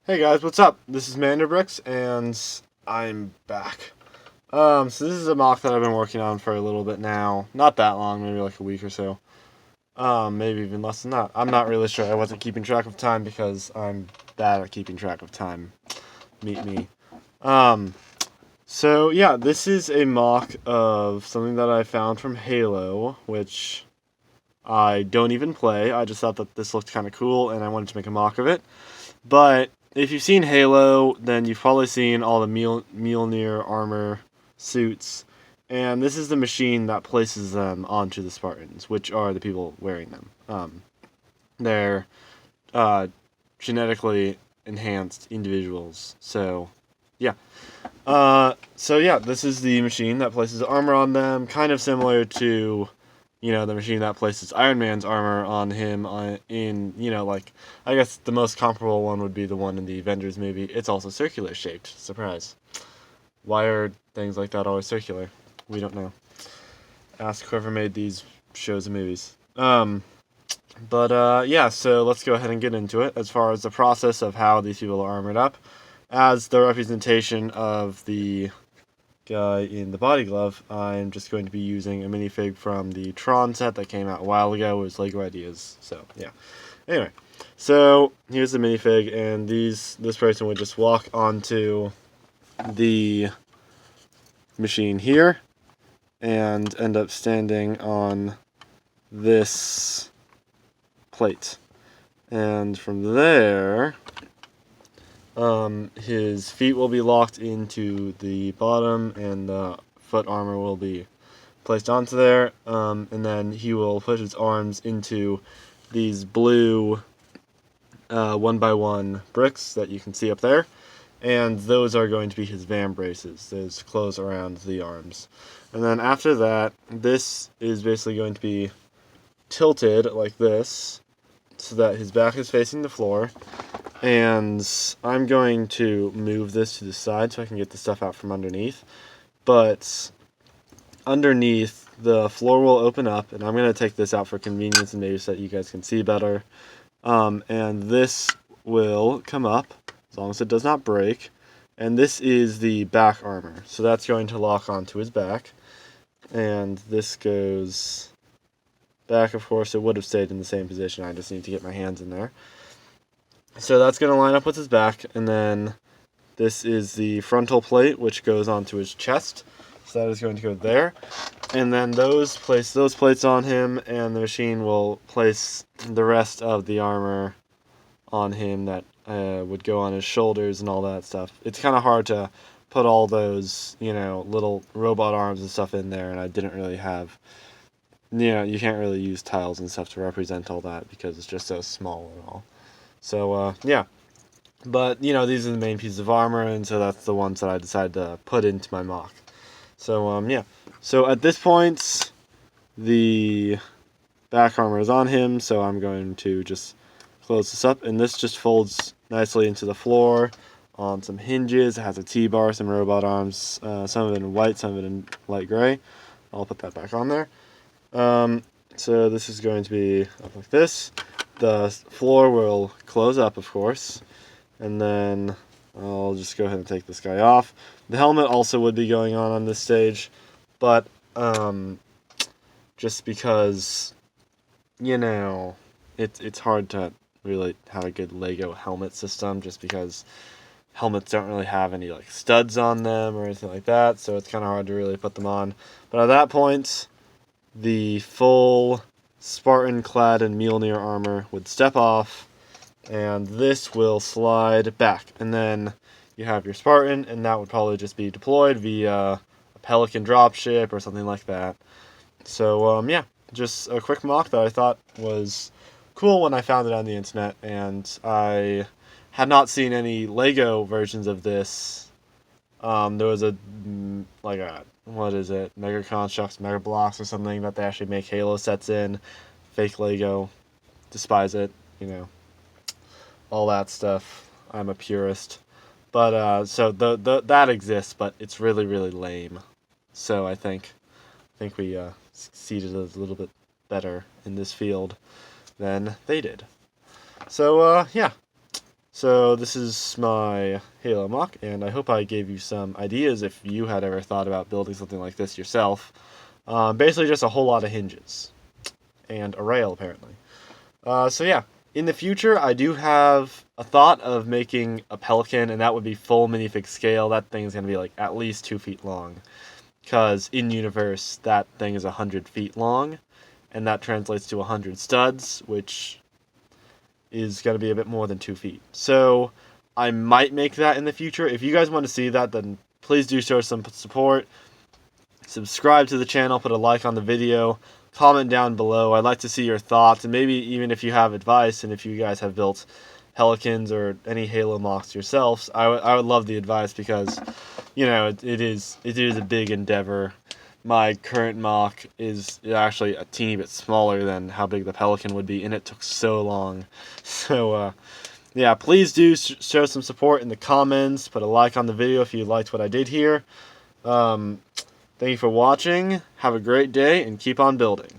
Hey guys, what's up? This is Mando-Bricks, and I'm back. So this is a mock that I've been working on for a little bit now. Not that long, maybe like a week or so. Maybe even less than that. I'm not really sure. I wasn't keeping track of time because I'm bad at keeping track of time. Meet me. Um, so yeah, this is a mock of something that I found from Halo, which I don't even play. I just thought that this looked kind of cool, and I wanted to make a mock of it. But if you've seen Halo, then you've probably seen all the Mjolnir armor suits. And this is the machine that places them onto the Spartans, which are the people wearing them. They're uh, genetically enhanced individuals. So, yeah. So this is the machine that places armor on them, kind of similar to the machine that places Iron Man's armor on him like, I guess the most comparable one would be the one in the Avengers movie. It's also circular shaped. Surprise. Why are things like that always circular? We don't know. Ask whoever made these shows and movies. Yeah, so let's go ahead and get into it as far as the process of how these people are armored up. As the representation of the guy in the body glove, I'm just going to be using a minifig from the Tron set that came out a while ago. It was Lego Ideas. So yeah. Anyway, so here's the minifig, and this person would just walk onto the machine here and end up standing on this plate. And from there, his feet will be locked into the bottom, and the foot armor will be placed onto there. And then he will put his arms into these blue 1x1 bricks that you can see up there. And those are going to be his van braces. Those close around the arms. And then after that, this is basically going to be tilted like this, so that his back is facing the floor. And I'm going to move this to the side so I can get the stuff out from underneath. But underneath, the floor will open up, and I'm going to take this out for convenience and maybe so that you guys can see better. And this will come up, as long as it does not break. And this is the back armor. So that's going to lock onto his back. And this goes back, of course. It would have stayed in the same position. I just need to get my hands in there. So that's going to line up with his back, and then this is the frontal plate, which goes onto his chest. So that is going to go there. And then those plates on him, and the machine will place the rest of the armor on him that would go on his shoulders and all that stuff. It's kind of hard to put all those, little robot arms and stuff in there, and I didn't really have... you can't really use tiles and stuff to represent all that because it's just so small and all. So, yeah. But, these are the main pieces of armor, and so that's the ones that I decided to put into my mock. So, yeah. So, at this point, the back armor is on him, so I'm going to just close this up, and this just folds nicely into the floor on some hinges. It has a T-bar, some robot arms, some of it in white, some of it in light gray. I'll put that back on there. So this is going to be up like this. The floor will close up, of course, and then I'll just go ahead and take this guy off. The helmet also would be going on this stage, but just because, it's hard to really have a good Lego helmet system, just because helmets don't really have any like studs on them or anything like that, so it's kind of hard to really put them on. But at that point, the full Spartan clad in Mjolnir armor would step off, and this will slide back. And then you have your Spartan, and that would probably just be deployed via a Pelican dropship or something like that. So, yeah, just a quick mock that I thought was cool when I found it on the internet, and I had not seen any Lego versions of this. There was what is it, Mega Constructs, Mega Blocks or something that they actually make Halo sets in. Fake Lego. Despise it, all that stuff. I'm a purist. But, so that exists, but it's really, really lame. So I think we succeeded a little bit better in this field than they did. So, yeah. So this is my Halo MOC, and I hope I gave you some ideas if you had ever thought about building something like this yourself. Basically just a whole lot of hinges. And a rail, apparently. So yeah, in the future, I do have a thought of making a pelican, and that would be full minifig scale. That thing is going to be like at least 2 feet long, because in universe, that thing is 100 feet long, and that translates to 100 studs, which is going to be a bit more than 2 feet. So I might make that in the future. If you guys want to see that, then please do show some support. Subscribe to the channel, put a like on the video, comment down below. I'd like to see your thoughts, and maybe even if you have advice, and if you guys have built pelicans or any Halo MOCs yourselves, I would love the advice, because, you know, it is a big endeavor. My current MOC is actually a teeny bit smaller than how big the pelican would be, and it took so long. So, yeah, please do show some support in the comments. Put a like on the video if you liked what I did here. Thank you for watching. Have a great day, and keep on building.